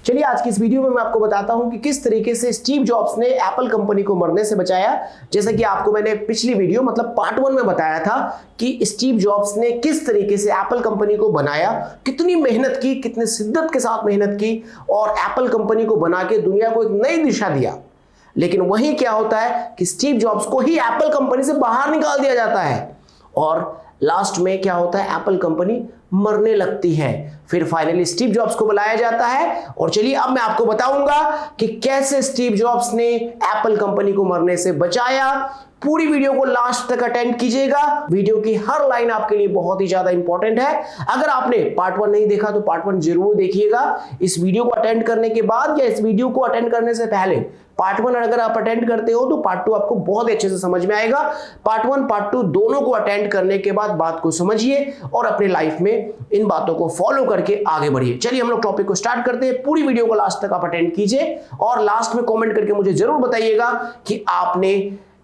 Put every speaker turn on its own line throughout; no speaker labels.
चलिए आज की इस वीडियो में मैं आपको बताता हूं कि किस तरीके से स्टीव जॉब्स ने एप्पल कंपनी को मरने से बचाया। जैसा कि आपको मैंने पिछली वीडियो मतलब पार्ट 1 में बताया था कि स्टीव जॉब्स ने किस तरीके से एप्पल कंपनी को बनाया, कितनी मेहनत की, कितने शिद्दत के साथ मेहनत की और एप्पल कंपनी को बना के दुनिया को एक नई दिशा दिया। लेकिन वहीं क्या होता है कि स्टीव जॉब्स को ही एप्पल कंपनी से बाहर निकाल दिया जाता है और लास्ट में क्या होता है, एप्पल कंपनी मरने लगती है। फिर फाइनली स्टीव जॉब्स को बुलाया जाता है और चलिए अब मैं आपको बताऊंगा कि कैसे स्टीव जॉब्स ने एप्पल कंपनी को मरने से बचाया। पूरी वीडियो को लास्ट तक अटेंड कीजिएगा। वीडियो की हर लाइन आपके लिए बहुत ही ज्यादा इंपॉर्टेंट है। अगर आपने पार्ट 1 नहीं देखा तो पार्ट 1 जरूर देखिएगा। इस वीडियो को अटेंड करने के बाद या इस वीडियो को अटेंड करने से पहले पार्ट 1 अगर आप अटेंड करते हो तो पार्ट 2 आपको बहुत अच्छे से समझ में आएगा। पार्ट 1 पार्ट 2 दोनों को अटेंड करने के बाद बात को समझिए और अपने लाइफ में इन बातों को फॉलो करके आगे बढ़िए। चलिए हम लोग टॉपिक को स्टार्ट करते हैं। पूरी वीडियो को लास्ट तक आप अटेंड कीजिए और लास्ट में कमेंट करके मुझे जरूर बताइएगा कि आपने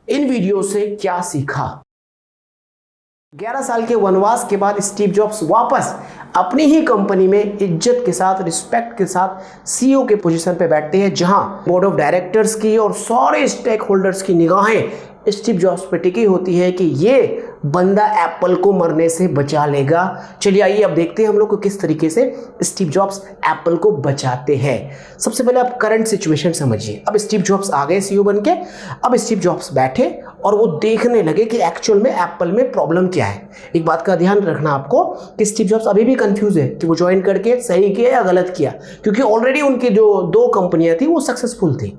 इन वीडियो से क्या सीखा। 11 साल के वनवास के बाद स्टीव जॉब्स वापस अपनी ही कंपनी में इज्जत के साथ, रिस्पेक्ट के साथ सीईओ के पोजीशन पे बैठते हैं, जहां बोर्ड ऑफ डायरेक्टर्स की और सारे स्टेक होल्डर्स की निगाहें स्टीव जॉब्स पे टिकी होती है कि ये बंदा एप्पल को मरने से बचा लेगा। चलिए आइए अब देखते हैं हम लोग को किस तरीके से स्टीव जॉब्स एप्पल को बचाते हैं। सबसे पहले आप करंट सिचुएशन समझिए। अब स्टीव जॉब्स आ गए सीईओ बन के। अब स्टीव जॉब्स बैठे और वो देखने लगे कि एक्चुअल में एप्पल में प्रॉब्लम क्या है। एक बात का ध्यान रखना आपको कि स्टीव जॉब्स अभी भी कंफ्यूज है कि वो ज्वाइन करके सही किया या गलत किया, क्योंकि ऑलरेडी उनकी जो 2 कंपनियां थी वो सक्सेसफुल थी।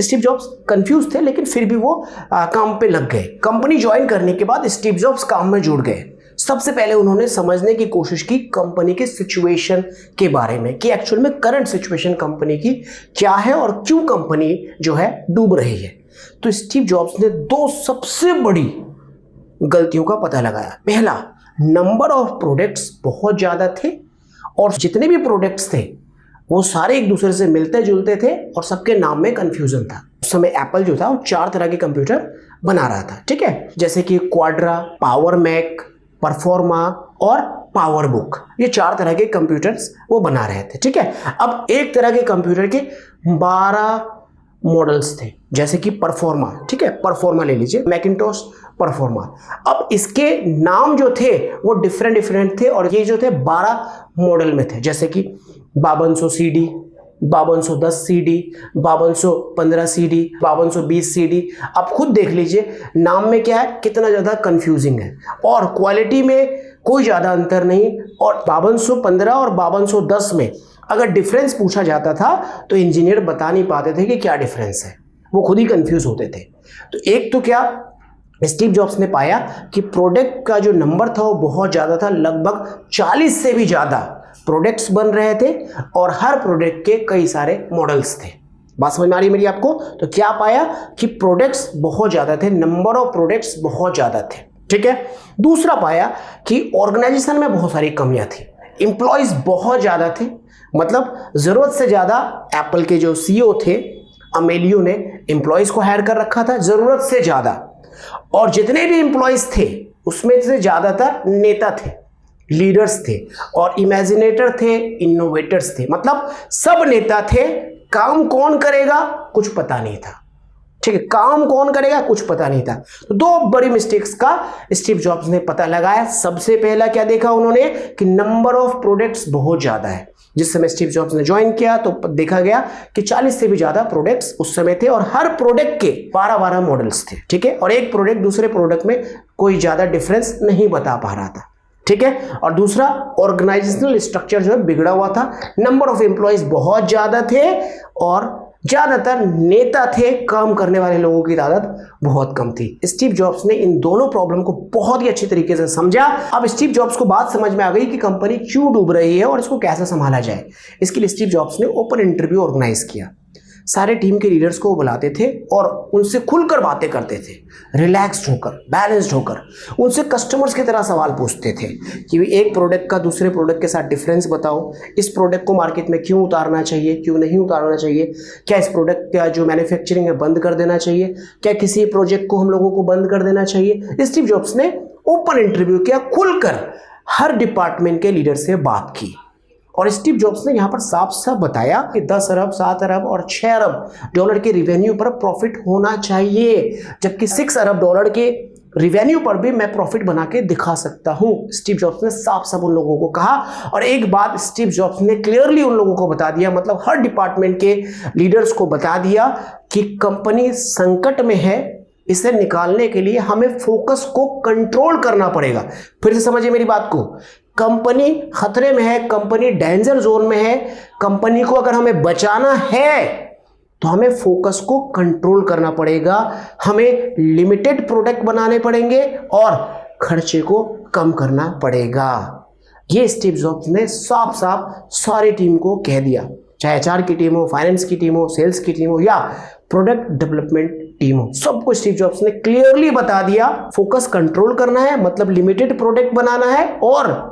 स्टीव जॉब्स कंफ्यूज थे लेकिन फिर भी वो काम पे लग गए। कंपनी ज्वाइन करने के बाद स्टीव जॉब्स काम में जुड़ गए। सबसे पहले उन्होंने समझने की कोशिश की कंपनी के सिचुएशन के बारे में कि एक्चुअल में करंट सिचुएशन कंपनी की क्या है और क्यों कंपनी जो है डूब रही है। तो स्टीव जॉब्स ने 2 सबसे बड़ी गलतियों का पता लगाया। पहला, नंबर ऑफ प्रोडक्ट्स बहुत ज्यादा थे और जितने भी प्रोडक्ट्स थे वो सारे एक दूसरे से मिलते जुलते थे और सबके नाम में कंफ्यूजन था। उस समय एप्पल जो था वो 4 तरह के कंप्यूटर बना रहा था, ठीक है, जैसे कि क्वाड्रा, पावर मैक, परफॉर्मा और पावर बुक। ये 4 तरह के कंप्यूटर्स वो बना रहे थे, ठीक है। अब एक तरह के कंप्यूटर के 12 मॉडल्स थे, जैसे कि परफॉर्मा, ठीक है, परफॉर्मा ले लीजिए, मैकिंटोश परफॉर्मा। अब इसके नाम जो थे वो डिफरेंट थे और ये जो थे 12 मॉडल में थे, जैसे कि 5200 CD, 5210 CD, 5215 CD, 5220 CD। आप खुद देख लीजिए नाम में क्या है, कितना ज़्यादा कंफ्यूजिंग है और क्वालिटी में कोई ज़्यादा अंतर नहीं। और 5215 और 5210 में अगर डिफरेंस पूछा जाता था तो इंजीनियर बता नहीं पाते थे कि क्या डिफरेंस है, वो खुद ही कंफ्यूज होते थे। तो एक तो क्या स्टीव जॉब्स ने पाया कि प्रोडक्ट का जो नंबर था वो बहुत ज़्यादा था, लगभग 40 से भी ज़्यादा प्रोडक्ट्स बन रहे थे और हर प्रोडक्ट के कई सारे मॉडल्स थे। बात समझ में आ रही है मेरी आपको? तो क्या पाया कि प्रोडक्ट्स बहुत ज़्यादा थे, नंबर ऑफ प्रोडक्ट्स बहुत ज़्यादा थे, ठीक है। दूसरा पाया कि ऑर्गेनाइजेशन में बहुत सारी कमियां थी, एम्प्लॉयज बहुत ज़्यादा थे, मतलब ज़रूरत से ज़्यादा एप्पल के जो सीईओ थे अमेलियो ने एम्प्लॉयज को हायर कर रखा था, ज़रूरत से ज़्यादा। और जितने भी एम्प्लॉयज थे उसमें से ज़्यादातर नेता थे, लीडर्स थे और इमेजिनेटर थे, इनोवेटर्स थे, मतलब सब नेता थे। काम कौन करेगा कुछ पता नहीं था, ठीक है, काम कौन करेगा कुछ पता नहीं था। तो 2 बड़ी मिस्टेक्स का स्टीव जॉब्स ने पता लगाया। सबसे पहला क्या देखा उन्होंने कि नंबर ऑफ प्रोडक्ट्स बहुत ज्यादा है। जिस समय स्टीव जॉब्स ने ज्वाइन किया तो देखा गया कि 40 से भी ज्यादा प्रोडक्ट्स उस समय थे और हर प्रोडक्ट के 12-12 मॉडल्स थे, ठीक है, और एक प्रोडक्ट दूसरे प्रोडक्ट में कोई ज्यादा डिफरेंस नहीं बता पा रहा था, ठीक है। और दूसरा, ऑर्गेनाइजेशनल स्ट्रक्चर जो है बिगड़ा हुआ था, नंबर ऑफ एम्प्लॉयज बहुत ज्यादा थे और ज्यादातर नेता थे, काम करने वाले लोगों की तादाद बहुत कम थी। स्टीव जॉब्स ने इन दोनों प्रॉब्लम को बहुत ही अच्छी तरीके से समझा। अब स्टीव जॉब्स को बात समझ में आ गई कि कंपनी क्यों डूब रही है और इसको कैसे संभाला जाए। इसके लिए स्टीव जॉब्स ने ओपन इंटरव्यू ऑर्गेनाइज किया। सारे टीम के लीडर्स को बुलाते थे और उनसे खुलकर बातें करते थे, रिलैक्स्ड होकर, बैलेंस्ड होकर। उनसे कस्टमर्स की तरह सवाल पूछते थे कि एक प्रोडक्ट का दूसरे प्रोडक्ट के साथ डिफरेंस बताओ, इस प्रोडक्ट को मार्केट में क्यों उतारना चाहिए, क्यों नहीं उतारना चाहिए, क्या इस प्रोडक्ट का जो मैन्युफैक्चरिंग है बंद कर देना चाहिए, क्या किसी प्रोजेक्ट को हम लोगों को बंद कर देना चाहिए। स्टीव जॉब्स ने ओपन इंटरव्यू किया, खुलकर हर डिपार्टमेंट के लीडर से बात की और स्टीव जॉब्स ने यहां पर साफ साफ बताया कि 10 अरब 7 अरब और 6 अरब डॉलर के रिवेन्यू पर प्रॉफिट होना चाहिए, जबकि 6 अरब डॉलर के रिवेन्यू पर भी मैं प्रॉफिट बना के दिखा सकता हूं। स्टीव जॉब्स ने साफ साफ उन लोगों को कहा। और एक बात स्टीव जॉब्स ने क्लियरली उन लोगों को बता दिया, मतलब हर डिपार्टमेंट के लीडर्स को बता दिया कि कंपनी संकट में है, इसे निकालने के लिए हमें फोकस को कंट्रोल करना पड़ेगा। फिर से समझिए मेरी बात को, कंपनी खतरे में है, कंपनी डेंजर जोन में है, कंपनी को अगर हमें बचाना है तो हमें फोकस को कंट्रोल करना पड़ेगा, हमें लिमिटेड प्रोडक्ट बनाने पड़ेंगे और खर्चे को कम करना पड़ेगा। ये स्टीव जॉब्स ने साफ साफ सारी टीम को कह दिया, चाहे एचआर की टीम हो, फाइनेंस की टीम हो, सेल्स की टीम हो या प्रोडक्ट डेवलपमेंट टीम हो, सबको स्टीव जॉब्स ने क्लियरली बता दिया फोकस कंट्रोल करना है, मतलब लिमिटेड प्रोडक्ट बनाना है और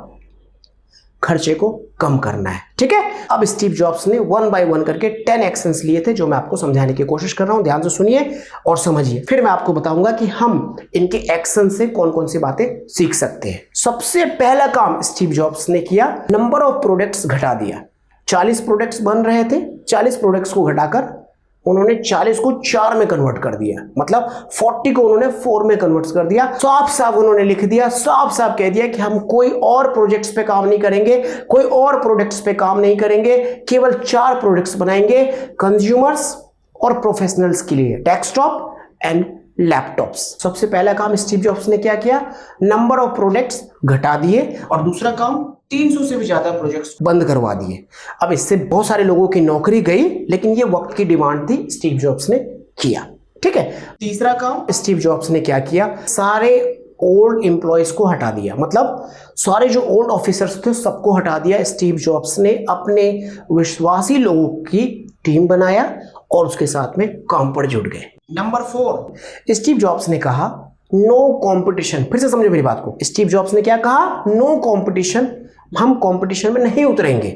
खर्चे को कम करना है। ठीक है, अब स्टीव जॉब्स ने 1 बाय 1 करके 10 एक्शंस लिए थे जो मैं आपको समझाने की कोशिश कर रहा हूं। ध्यान से सुनिए और समझिए, फिर मैं आपको बताऊंगा कि हम इनके एक्शन से कौन कौन सी बातें सीख सकते हैं। सबसे पहला काम स्टीव जॉब्स ने किया, नंबर ऑफ प्रोडक्ट्स घटा दिया। 40 प्रोडक्ट्स बन रहे थे, 40 प्रोडक्ट्स को घटाकर उन्होंने 40 को 4 में कन्वर्ट कर दिया, मतलब 40 को उन्होंने 4 में कन्वर्ट कर दिया। साफ साफ उन्होंने लिख दिया, साफ साफ कह दिया कि हम कोई और प्रोजेक्ट्स पे काम नहीं करेंगे, कोई और प्रोडक्ट्स पे काम नहीं करेंगे, केवल 4 प्रोडक्ट्स बनाएंगे कंज्यूमर्स और प्रोफेशनल्स के लिए, डेस्कटॉप एंड लैपटॉप्स। सबसे पहला काम स्टीव जॉब्स ने क्या किया, नंबर ऑफ प्रोडक्ट्स घटा दिए और दूसरा काम 300 से भी ज्यादा प्रोजेक्ट्स बंद करवा दिए। अब इससे बहुत सारे लोगों की नौकरी गई, लेकिन ये वक्त की डिमांड थी, स्टीव जॉब्स ने किया। ठीक है, तीसरा काम स्टीव जॉब्स ने क्या किया, सारे ओल्ड एम्प्लॉयज को हटा दिया, मतलब सारे जो ओल्ड ऑफिसर्स थे सबको हटा दिया। स्टीव जॉब्स ने अपने विश्वासी लोगों की टीम बनाया और उसके साथ में काम पर जुट गए। नंबर 4, स्टीव जॉब्स ने कहा नो कंपटीशन। फिर से समझो मेरी बात को, स्टीव जॉब्स ने क्या कहा, नो कंपटीशन, हम कंपटीशन में नहीं उतरेंगे,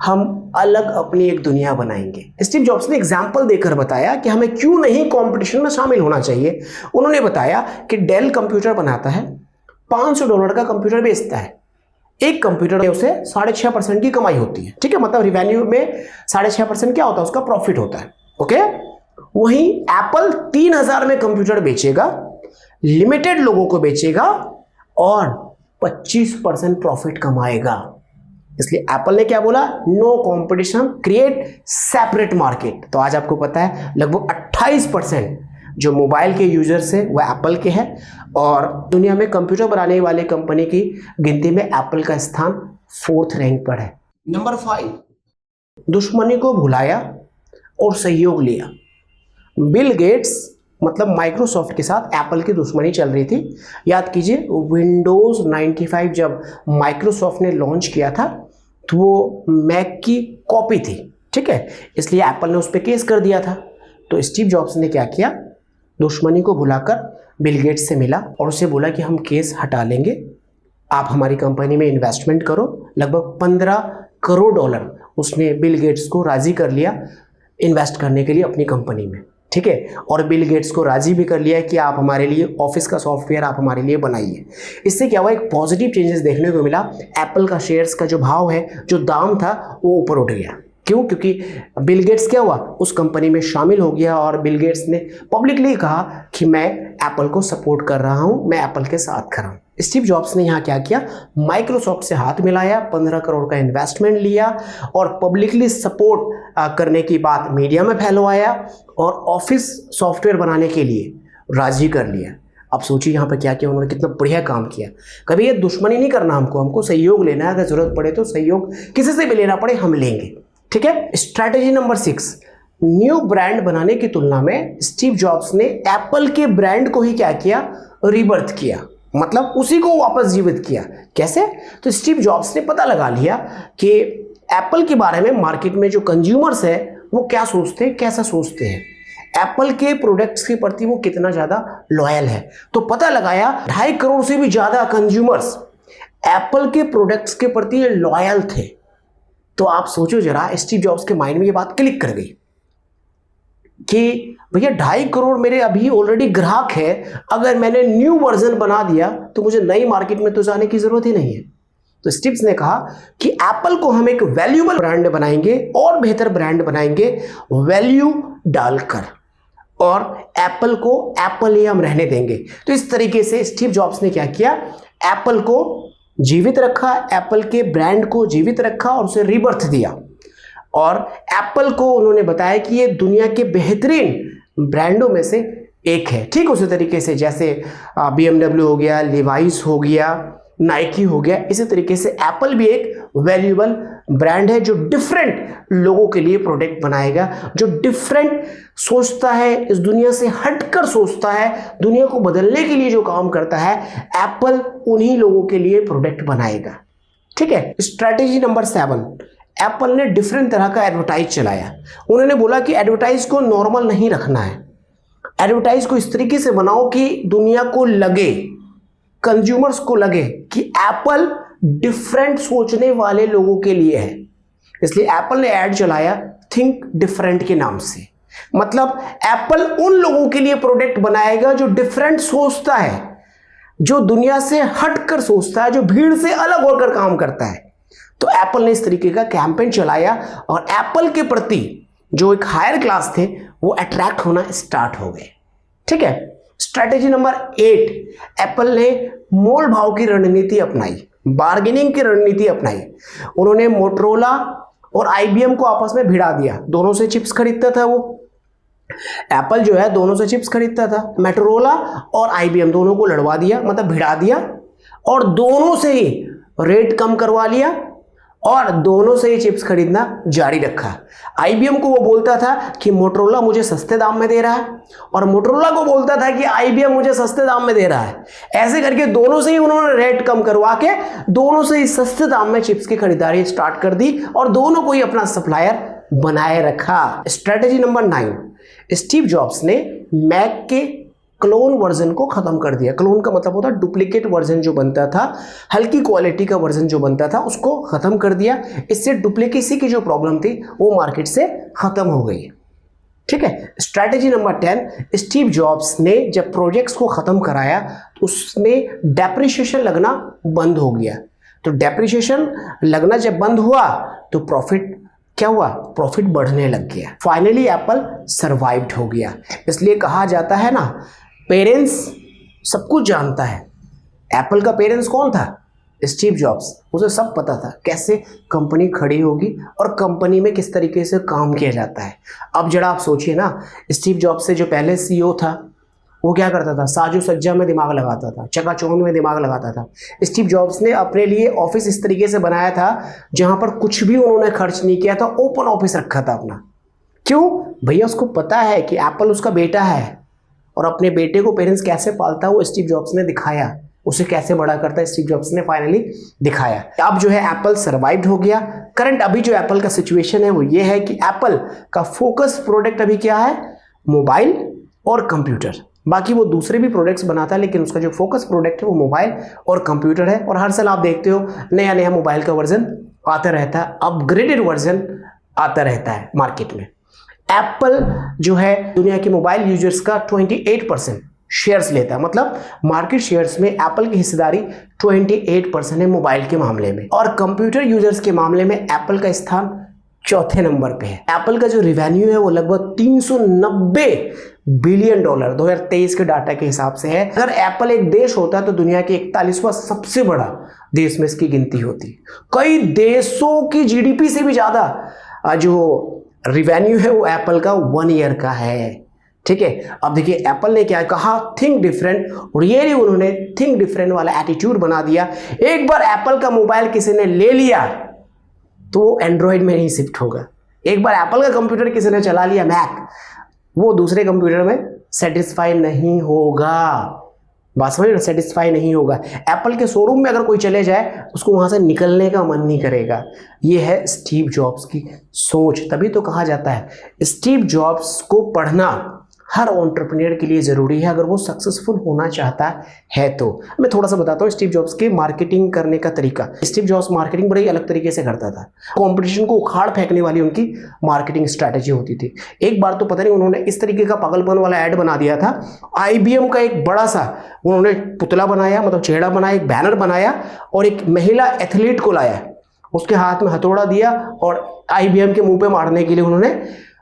हम अलग अपनी एक दुनिया बनाएंगे। स्टीव जॉब्स ने एग्जाम्पल देकर बताया कि हमें क्यों नहीं कंपटीशन में शामिल होना चाहिए। उन्होंने बताया कि डेल कंप्यूटर बनाता है, $500 का कंप्यूटर बेचता है, एक कंप्यूटर में उसे 6.5% की कमाई होती है। ठीक है, मतलब रिवेन्यू में 6.5% क्या होता है, उसका प्रॉफिट होता है। ओके, वहीं एप्पल 3000 में कंप्यूटर बेचेगा, लिमिटेड लोगों को बेचेगा और 25% प्रॉफिट कमाएगा। इसलिए एप्पल ने क्या बोला, no competition, create separate market. तो आज आपको पता है लगभग 28% जो मोबाइल के यूजर्स है वह एप्पल के हैं और दुनिया में कंप्यूटर बनाने वाले कंपनी की गिनती में एप्पल का स्थान 4th रैंक पर है। नंबर 5, दुश्मनी को भुलाया और सहयोग लिया। बिल गेट्स मतलब माइक्रोसॉफ्ट के साथ एप्पल की दुश्मनी चल रही थी। याद कीजिए, विंडोज 95 जब माइक्रोसॉफ्ट ने लॉन्च किया था तो वो मैक की कॉपी थी। ठीक है, इसलिए एप्पल ने उस पर केस कर दिया था। तो स्टीव जॉब्स ने क्या किया, दुश्मनी को भुलाकर बिल गेट्स से मिला और उसे बोला कि हम केस हटा लेंगे, आप हमारी कंपनी में इन्वेस्टमेंट करो। लगभग $15 करोड़ उसने बिल गेट्स को राजी कर लिया इन्वेस्ट करने के लिए अपनी कंपनी में। ठीक है, और बिल गेट्स को राजी भी कर लिया कि आप हमारे लिए ऑफिस का सॉफ्टवेयर आप हमारे लिए बनाइए। इससे क्या हुआ, एक पॉजिटिव चेंजेस देखने को मिला। एप्पल का शेयर्स का जो भाव है, जो दाम था, वो ऊपर उठ गया। क्यों, क्योंकि बिल गेट्स क्या हुआ, उस कंपनी में शामिल हो गया और बिल गेट्स ने पब्लिकली कहा कि मैं एप्पल को सपोर्ट कर रहा हूं, मैं एप्पल के साथ खड़ा हूं। स्टीव जॉब्स ने यहाँ क्या किया, माइक्रोसॉफ्ट से हाथ मिलाया, 15 करोड़ का इन्वेस्टमेंट लिया और पब्लिकली सपोर्ट करने की बात मीडिया में फैलवाया और ऑफिस सॉफ्टवेयर बनाने के लिए राजी कर लिया। अब सोचिए यहाँ पर क्या किया उन्होंने, कितना बढ़िया काम किया। कभी ये दुश्मनी नहीं करना, हमको सहयोग लेना है, अगर जरूरत पड़े तो सहयोग किसी से भी लेना पड़े हम लेंगे। ठीक है, स्ट्रैटेजी नंबर 6, न्यू ब्रांड बनाने की तुलना में स्टीव जॉब्स ने एप्पल के ब्रांड को ही क्या किया, रिबर्थ किया, मतलब उसी को वापस जीवित किया। कैसे, तो स्टीव जॉब्स ने पता लगा लिया कि एप्पल के बारे में मार्केट में जो कंज्यूमर्स है वो क्या सोचते हैं, कैसा सोचते हैं, एप्पल के प्रोडक्ट्स के प्रति वो कितना ज़्यादा लॉयल है। तो पता लगाया 2.5 करोड़ से भी ज़्यादा कंज्यूमर्स एप्पल के प्रोडक्ट्स के प्रति लॉयल थे। तो आप सोचो जरा, स्टीव जॉब्स के माइंड में ये बात क्लिक कर गई कि भैया 2.5 करोड़ मेरे अभी ऑलरेडी ग्राहक है, अगर मैंने न्यू वर्जन बना दिया तो मुझे नई मार्केट में तो जाने की जरूरत ही नहीं है। तो स्टीव्स ने कहा कि एप्पल को हम एक वैल्यूएबल ब्रांड बनाएंगे और बेहतर ब्रांड बनाएंगे वैल्यू डालकर, और एप्पल को एप्पल ही हम रहने देंगे। तो इस तरीके से स्टीव जॉब्स ने क्या किया, एप्पल को जीवित रखा, एप्पल के ब्रांड को जीवित रखा और उसे रीबर्थ दिया, और एप्पल को उन्होंने बताया कि ये दुनिया के बेहतरीन ब्रांडों में से एक है। ठीक उसी तरीके से जैसे BMW हो गया, लिवाइस हो गया, नाइकी हो गया, इसी तरीके से एप्पल भी एक वैल्यूएबल ब्रांड है जो डिफरेंट लोगों के लिए प्रोडक्ट बनाएगा, जो डिफरेंट सोचता है, इस दुनिया से हटकर सोचता है, दुनिया को बदलने के लिए जो काम करता है, एप्पल उन्हीं लोगों के लिए प्रोडक्ट बनाएगा। ठीक है। स्ट्रैटेजी नंबर 7, एप्पल ने डिफरेंट तरह का एडवर्टाइज चलाया। उन्होंने बोला कि एडवर्टाइज को नॉर्मल नहीं रखना है, एडवर्टाइज को इस तरीके से बनाओ कि दुनिया को लगे, कंज्यूमर्स को लगे कि एप्पल डिफरेंट सोचने वाले लोगों के लिए है। इसलिए एप्पल ने ऐड चलाया थिंक डिफरेंट के नाम से। मतलब एप्पल उन लोगों के लिए प्रोडक्ट बनाएगा जो डिफरेंट सोचता है, जो दुनिया से हटकर सोचता है, जो भीड़ से अलग होकर काम करता है। तो एप्पल ने इस तरीके का कैंपेन चलाया और एप्पल के प्रति जो एक हायर क्लास थे वो अट्रैक्ट होना स्टार्ट हो गए। ठीक है। स्ट्रैटेजी नंबर 8, एप्पल ने मोल भाव की रणनीति अपनाई, बार्गेनिंग की रणनीति अपनाई। उन्होंने मोटरोला और IBM को आपस में भिड़ा दिया, दोनों से चिप्स खरीदता था वो। एप्पल जो है दोनों से चिप्स खरीदता था, मोटरोला और IBM दोनों को लड़वा दिया, मतलब भिड़ा दिया, और दोनों से ही रेट कम करवा लिया और दोनों से ही चिप्स खरीदना जारी रखा। IBM को वो बोलता था कि मोटरोला मुझे सस्ते दाम में दे रहा है, और मोटरोला को बोलता था कि IBM मुझे सस्ते दाम में दे रहा है। ऐसे करके दोनों से ही उन्होंने रेट कम करवा के दोनों से ही सस्ते दाम में चिप्स की खरीदारी स्टार्ट कर दी और दोनों को ही अपना सप्लायर बनाए रखा। स्ट्रेटेजी नंबर 9, स्टीव जॉब्स ने मैक के क्लोन वर्जन को खत्म कर दिया। क्लोन का मतलब होता है डुप्लीकेट वर्जन जो बनता था, हल्की क्वालिटी का वर्जन जो बनता था, उसको खत्म कर दिया। इससे डुप्लीकेसी की जो प्रॉब्लम थी वो मार्केट से खत्म हो गई। ठीक है। स्ट्रैटेजी नंबर 10, स्टीव जॉब्स ने जब प्रोजेक्ट्स को खत्म कराया तो उसमें डेप्रिसिएशन लगना बंद हो गया। तो डेप्रिसिएशन लगना जब बंद हुआ तो प्रॉफिट क्या हुआ, प्रॉफिट बढ़ने लग गया। फाइनली एप्पल सर्वाइव्ड हो गया। इसलिए कहा जाता है ना, पेरेंट्स सब कुछ जानता है। एप्पल का पेरेंट्स कौन था, स्टीव जॉब्स। उसे सब पता था कैसे कंपनी खड़ी होगी और कंपनी में किस तरीके से काम किया जाता है। अब जरा आप सोचिए ना, स्टीव जॉब्स से जो पहले CEO था वो क्या करता था, साजो सज्जा में दिमाग लगाता था, चकाचौंध में दिमाग लगाता था। स्टीव जॉब्स ने अपने लिए ऑफिस इस तरीके से बनाया था जहां पर कुछ भी उन्होंने खर्च नहीं किया था, ओपन ऑफिस रखा था अपना। क्यों भैया, उसको पता है कि एप्पल उसका बेटा है और अपने बेटे को पेरेंट्स कैसे पालता है वो स्टीव जॉब्स ने दिखाया, उसे कैसे बड़ा करता है स्टीव जॉब्स ने फाइनली दिखाया। अब जो है एप्पल सर्वाइव्ड हो गया। करंट अभी जो एप्पल का सिचुएशन है वो ये है कि एप्पल का फोकस प्रोडक्ट अभी क्या है, मोबाइल और कंप्यूटर। बाकी वो दूसरे भी प्रोडक्ट्स बनाता है लेकिन उसका जो फोकस प्रोडक्ट है वो मोबाइल और कंप्यूटर है। और हर साल आप देखते हो नया नया मोबाइल का वर्जन आता रहता है, अपग्रेडेड वर्जन आता रहता है मार्केट में। एप्पल जो है दुनिया के मोबाइल यूजर्स का 28% शेयर्स लेता है, मतलब मार्केट शेयर्स में एप्पल की हिस्सेदारी 28% है मोबाइल के मामले में। और कंप्यूटर यूजर्स के मामले में एप्पल का स्थान चौथे नंबर पे है। एप्पल का जो रिवेन्यू है वो लगभग $390 बिलियन 2023 के डाटा के हिसाब से है। अगर एप्पल एक देश होता तो दुनिया के 41वां सबसे बड़ा देश में इसकी गिनती होती। कई देशों की GDP से भी ज्यादा जो रिवेन्यू है वो एप्पल का 1 ईयर का है। ठीक है। अब देखिए एप्पल ने क्या कहा, थिंक डिफरेंट, और ये उन्होंने थिंक डिफरेंट वाला एटीट्यूड बना दिया। एक बार एप्पल का मोबाइल किसी ने ले लिया तो वो एंड्रॉयड में नहीं शिफ्ट होगा। एक बार एप्पल का कंप्यूटर किसी ने चला लिया मैक, वो दूसरे कंप्यूटर में सेटिस्फाई नहीं होगा। बात समझ, सेटिस्फाई नहीं होगा। एप्पल के शोरूम में अगर कोई चले जाए उसको वहां से निकलने का मन नहीं करेगा। ये है स्टीव जॉब्स की सोच। तभी तो कहा जाता है स्टीव जॉब्स को पढ़ना हर एंटरप्रेन्योर के लिए ज़रूरी है अगर वो सक्सेसफुल होना चाहता है। तो मैं थोड़ा सा बताता हूँ स्टीव जॉब्स के मार्केटिंग करने का तरीका। स्टीव जॉब्स मार्केटिंग बड़े अलग तरीके से करता था। कंपटीशन को उखाड़ फेंकने वाली उनकी मार्केटिंग स्ट्रैटेजी होती थी। एक बार तो पता नहीं उन्होंने इस तरीके का पागलपन वाला ऐड बना दिया था, IBM का एक बड़ा सा उन्होंने पुतला बनाया, मतलब चेहरा बनाया, एक बैनर बनाया और एक महिला एथलीट को लाया, उसके हाथ में हथौड़ा दिया और IBM के मुंह पे मारने के लिए उन्होंने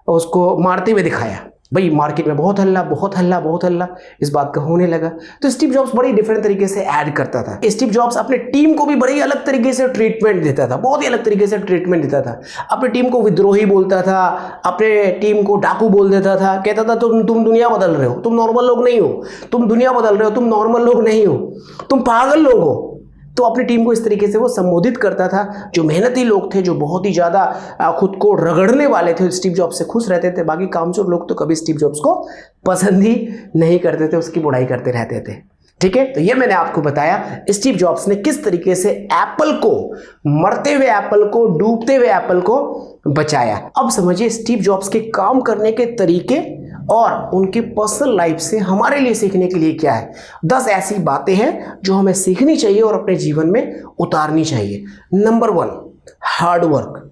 उसको मारते हुए दिखाया। भाई मार्केट में बहुत हल्ला, बहुत हल्ला, बहुत हल्ला इस बात का होने लगा। तो स्टीव जॉब्स बड़ी डिफरेंट तरीके से ऐड करता था। स्टीव जॉब्स अपने टीम को भी बड़ी अलग तरीके से ट्रीटमेंट देता था, बहुत ही अलग तरीके से ट्रीटमेंट देता था। अपनी टीम को विद्रोही बोलता था, अपने टीम को डाकू बोल देता था, कहता था तुम दुनिया बदल रहे हो, तुम नॉर्मल लोग नहीं हो, तुम दुनिया बदल रहे हो, तुम नॉर्मल लोग नहीं हो, तुम पागल लोग हो। तो अपनी टीम को इस तरीके से वो संबोधित करता था। जो मेहनती लोग थे, जो बहुत ही ज़्यादा खुद को रगड़ने वाले थे, स्टीव जॉब्स से खुश रहते थे। बाकी कामचोर लोग तो कभी स्टीव जॉब्स को पसंद ही नहीं करते थे, उसकी बुराई करते रहते थे। ठीक है, तो ये मैंने आपको बताया स्टीव जॉब्स ने किस तरीके से एप्पल को, मरते हुए एप्पल को, डूबते हुए एप्पल को बचाया। अब समझिए स्टीव जॉब्स के काम करने के तरीके और उनकी पर्सनल लाइफ से हमारे लिए सीखने के लिए क्या है। 10 ऐसी बातें हैं जो हमें सीखनी चाहिए और अपने जीवन में उतारनी चाहिए। Number 1, hard work.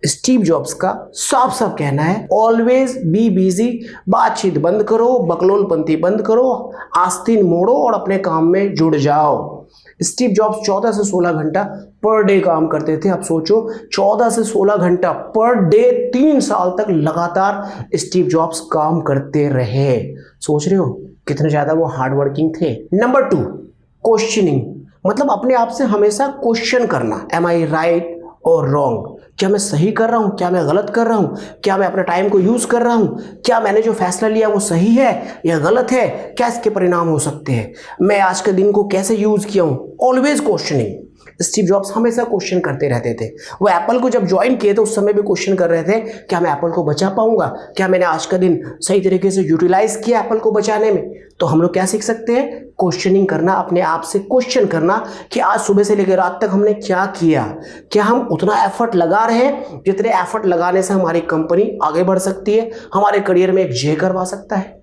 Steve jobs का साफ साफ कहना है, ऑलवेज बी बिजी। बातचीत बंद करो, बकलोलपंती बंद करो, आस्तीन मोड़ो और अपने काम में जुड़ जाओ। स्टीव जॉब्स 14 से 16 घंटा पर डे काम करते थे। अब सोचो 14 से 16 घंटा पर डे, 3 साल तक लगातार स्टीव जॉब्स काम करते रहे। सोच रहे हो कितने ज्यादा वो हार्ड वर्किंग थे। नंबर 2, क्वेश्चनिंग, मतलब अपने आप से हमेशा क्वेश्चन करना। एम आई राइट और रॉन्ग? क्या मैं सही कर रहा हूँ, क्या मैं गलत कर रहा हूँ, क्या मैं अपने टाइम को यूज कर रहा हूँ, क्या मैंने जो फैसला लिया वो सही है या गलत है, क्या इसके परिणाम हो सकते हैं, मैं आज के दिन को कैसे यूज किया हूँ। Always questioning. स्टीव जॉब्स हमेशा क्वेश्चन करते रहते थे। वो एप्पल को जब ज्वाइन किए तो उस समय भी क्वेश्चन कर रहे थे, क्या मैं एप्पल को बचा पाऊंगा, क्या मैंने आज का दिन सही तरीके से यूटिलाइज किया एप्पल को बचाने में। तो हम लोग क्या सीख सकते हैं, क्वेश्चनिंग करना, अपने आप से क्वेश्चन करना कि आज सुबह से लेकर रात तक हमने क्या किया, क्या हम उतना एफर्ट लगा रहे हैं जितने एफर्ट लगाने से हमारी कंपनी आगे बढ़ सकती है, हमारे करियर में एक जय करवा सकता है।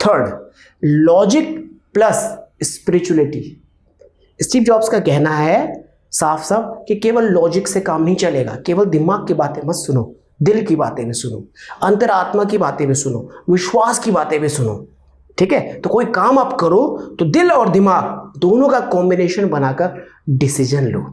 Third, logic plus spirituality. Steve jobs का कहना है साफ साफ कि केवल लॉजिक से काम नहीं चलेगा, केवल दिमाग की बातें मत सुनो, दिल की बातें भी सुनो, अंतरात्मा की बातें भी सुनो, विश्वास की बातें भी सुनो। ठीक है, तो कोई काम आप करो तो दिल और दिमाग दोनों का कॉम्बिनेशन बनाकर डिसीजन लो।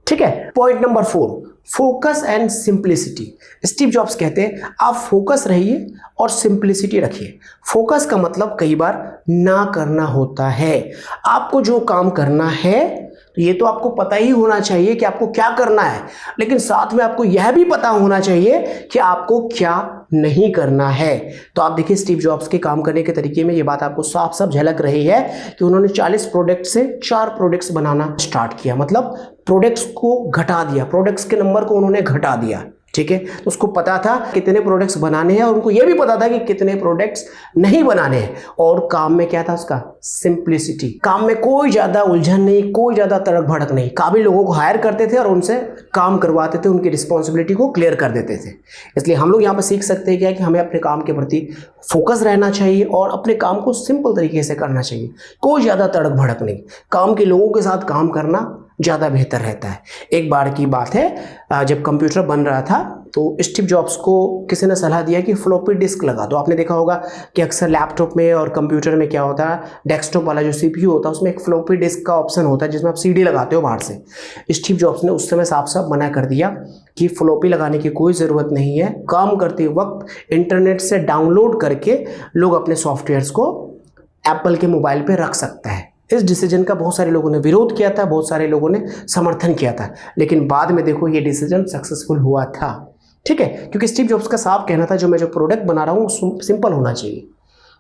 ठीक है, point number 4, focus and simplicity. Steve jobs कहते हैं आप फोकस रहिए और सिंप्लिसिटी रखिए। फोकस का मतलब कई बार ना करना होता है। आपको जो काम करना है तो ये तो आपको पता ही होना चाहिए कि आपको क्या करना है, लेकिन साथ में आपको यह भी पता होना चाहिए कि आपको क्या नहीं करना है। तो आप देखिए स्टीव जॉब्स के काम करने के तरीके में ये बात आपको साफ साफ झलक रही है कि उन्होंने 40 प्रोडक्ट से 4 प्रोडक्ट्स बनाना स्टार्ट किया, मतलब प्रोडक्ट्स को घटा दिया, प्रोडक्ट्स के नंबर को उन्होंने घटा दिया। ठीक है, तो उसको पता था कितने प्रोडक्ट्स बनाने हैं और उनको यह भी पता था कि कितने प्रोडक्ट्स नहीं बनाने हैं। और काम में क्या था उसका, सिंप्लिसिटी। काम में कोई ज्यादा उलझन नहीं, कोई ज्यादा तड़क भड़क नहीं। काबिल लोगों को हायर करते थे और उनसे काम करवाते थे, उनकी रिस्पॉन्सिबिलिटी को क्लियर कर देते थे। इसलिए हम लोग यहाँ पर सीख सकते हैं क्या कि हमें अपने काम के प्रति फोकस रहना चाहिए और अपने काम को सिंपल तरीके से करना चाहिए, कोई ज्यादा तड़क भड़क नहीं। काम के लोगों के साथ काम करना ज़्यादा बेहतर रहता है। एक बार की बात है, जब कंप्यूटर बन रहा था तो स्टीव जॉब्स को किसी ने सलाह दिया कि फ्लॉपी डिस्क लगा दो। आपने देखा होगा कि अक्सर लैपटॉप में और कंप्यूटर में क्या होता है, डेस्कटॉप वाला जो CPU होता है उसमें एक फ्लॉपी डिस्क का ऑप्शन होता है जिसमें आप CD लगाते हो बाहर से। स्टीव जॉब्स ने उस समय साफ साफ मना कर दिया कि फ्लॉपी लगाने की कोई ज़रूरत नहीं है, काम करते वक्त इंटरनेट से डाउनलोड करके लोग अपने सॉफ्टवेयर्स को एप्पल के मोबाइल पर रख सकता है। इस डिसीजन का बहुत सारे लोगों ने विरोध किया था, बहुत सारे लोगों ने समर्थन किया था, लेकिन बाद में देखो ये डिसीजन सक्सेसफुल हुआ था। ठीक है, क्योंकि स्टीव जॉब्स का साफ कहना था जो प्रोडक्ट बना रहा हूँ सिंपल होना चाहिए,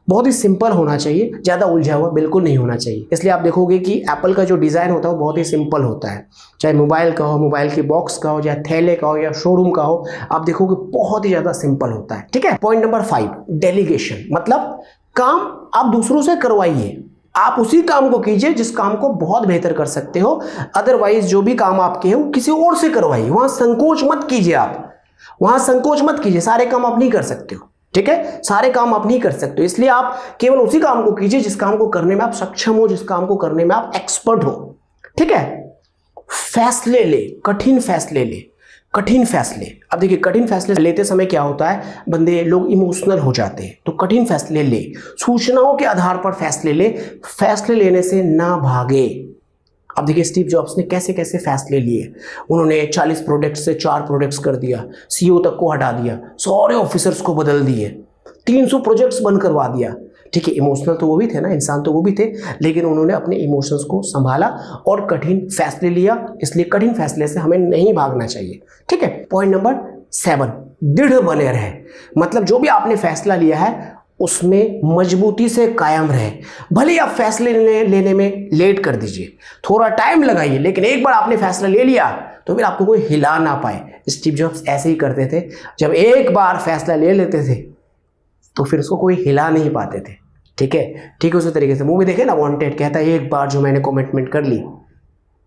बहुत ही सिंपल होना चाहिए, ज़्यादा उलझा हुआ बिल्कुल नहीं होना चाहिए। इसलिए आप देखोगे कि एप्पल का जो डिज़ाइन होता है वो बहुत ही सिंपल होता है, चाहे मोबाइल का हो, मोबाइल की बॉक्स का हो, या थैले का हो, या शोरूम का हो, आप देखोगे बहुत ही ज़्यादा सिंपल होता है। ठीक है, पॉइंट नंबर 5, डेलीगेशन, मतलब काम आप दूसरों से करवाइए, आप उसी काम को कीजिए जिस काम को बहुत बेहतर कर सकते हो। अदरवाइज जो भी काम आपके हैं वो किसी और से करवाइए, वहां संकोच मत कीजिए, आप वहां संकोच मत कीजिए, सारे काम आप नहीं कर सकते हो। ठीक है, सारे काम आप नहीं कर सकते, इसलिए आप केवल उसी काम को कीजिए जिस काम को करने में आप सक्षम हो, जिस काम को करने में आप एक्सपर्ट हो। ठीक है, फैसले ले, कठिन फैसले ले, कठिन फैसले। अब देखिए कठिन फैसले लेते समय क्या होता है, बंदे लोग इमोशनल हो जाते हैं, तो कठिन फैसले ले, सूचनाओं के आधार पर फैसले ले, फैसले लेने से ना भागे। अब देखिए स्टीव जॉब्स ने कैसे कैसे फैसले लिए। उन्होंने 40 प्रोडक्ट से 4 प्रोडक्ट्स कर दिया, सीईओ तक को हटा दिया, सारे ऑफिसर्स को बदल दिए, 300 प्रोजेक्ट्स बंद करवा दिया। ठीक है, इमोशनल तो वो भी थे ना, इंसान तो वो भी थे, लेकिन उन्होंने अपने इमोशंस को संभाला और कठिन फैसले लिया। इसलिए कठिन फैसले से हमें नहीं भागना चाहिए। ठीक है, पॉइंट नंबर 7, दृढ़ बने रहे। मतलब जो भी आपने फैसला लिया है उसमें मजबूती से कायम रहे। भले ही आप फैसले लेने में लेट कर दीजिए, थोड़ा टाइम लगाइए, लेकिन एक बार आपने फैसला ले लिया तो फिर आपको कोई हिला ना पाए। स्टीव जॉब्स ऐसे ही करते थे, जब एक बार फैसला ले लेते थे तो फिर उसको कोई हिला नहीं पाते थे। ठीक है, ठीक है, उसी तरीके से मूवी देखे ना, वांटेड, कहता है एक बार जो मैंने कमिटमेंट कर ली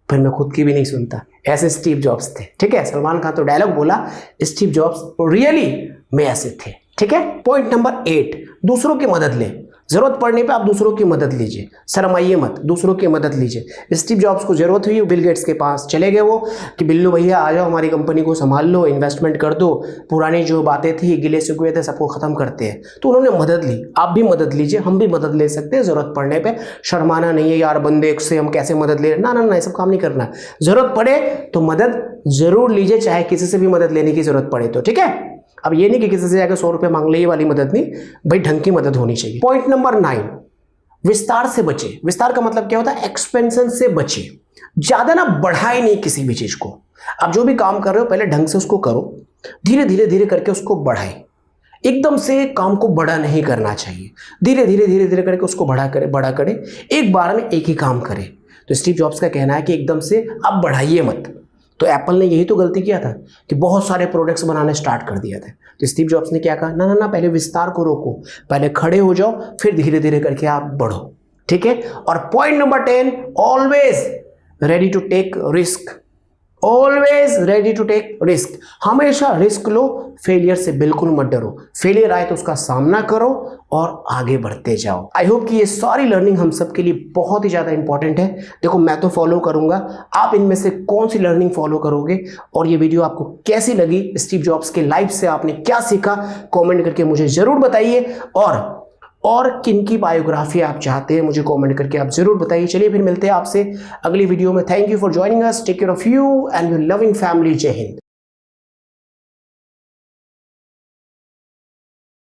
फिर मैं खुद की भी नहीं सुनता। ऐसे स्टीव जॉब्स थे। ठीक है, सलमान खान तो डायलॉग बोला, स्टीव जॉब्स रियली में ऐसे थे। ठीक है, पॉइंट नंबर 8, दूसरों की मदद ले। जरूरत पड़ने पे आप दूसरों की मदद लीजिए, शर्माइए मत, दूसरों की मदद लीजिए। स्टीव जॉब्स को जरूरत हुई, बिल गेट्स के पास चले गए वो कि बिल्लू भैया आ जाओ, हमारी कंपनी को संभाल लो, इन्वेस्टमेंट कर दो, पुरानी जो बातें थी, गिले शिकवे थे, सबको खत्म करते हैं। तो उन्होंने मदद ली, आप भी मदद लीजिए, हम भी मदद ले सकते हैं जरूरत पड़ने पर। शर्माना नहीं है यार, बंदे से हम कैसे मदद ले, ना ना ना, ये सब काम नहीं करना। जरूरत पड़े तो मदद जरूर लीजिए, चाहे किसी से भी मदद लेने की जरूरत पड़े तो। ठीक है, अब ये नहीं कि किसी से जाकर 100 रुपये मांग ले, ये वाली मदद नहीं भाई, ढंग की मदद होनी चाहिए। पॉइंट नंबर 9, विस्तार से बचे। विस्तार का मतलब क्या होता है, एक्सपेंशन से बचे। ज्यादा ना बढ़ाए नहीं किसी भी चीज को। आप जो भी काम कर रहे हो पहले ढंग से उसको करो, धीरे धीरे धीरे करके उसको बढ़ाए। एकदम से काम को बड़ा नहीं करना चाहिए, धीरे धीरे धीरे धीरे करके उसको बड़ा करे, एक बार में एक ही काम करे। तो स्टीव जॉब्स का कहना है कि एकदम से आप बढ़ाइए मत। तो एप्पल ने यही तो गलती किया था कि बहुत सारे प्रोडक्ट्स बनाने स्टार्ट कर दिया था। तो स्टीव जॉब्स ने क्या कहा, ना ना ना, पहले विस्तार को रोको, पहले खड़े हो जाओ, फिर धीरे धीरे करके आप बढ़ो। ठीक है, और point number 10, always ready to take risk. Always ready to take risk, हमेशा रिस्क लो, फेलियर से बिल्कुल मत डरो। फेलियर आए तो उसका सामना करो और आगे बढ़ते जाओ। आई होप कि ये सारी लर्निंग हम सब के लिए बहुत ही ज़्यादा इंपॉर्टेंट है। देखो मैं तो फॉलो करूंगा, आप इनमें से कौन सी लर्निंग फॉलो करोगे, और ये वीडियो आपको कैसी लगी, स्टीव जॉब्स के लाइफ से आपने क्या सीखा, कॉमेंट करके मुझे ज़रूर बताइए। और किन की बायोग्राफी आप चाहते हैं मुझे कमेंट करके आप जरूर बताइए। चलिए फिर मिलते हैं आपसे अगली वीडियो में। Thank you for joining us, take care of you and your loving family. जय हिंद।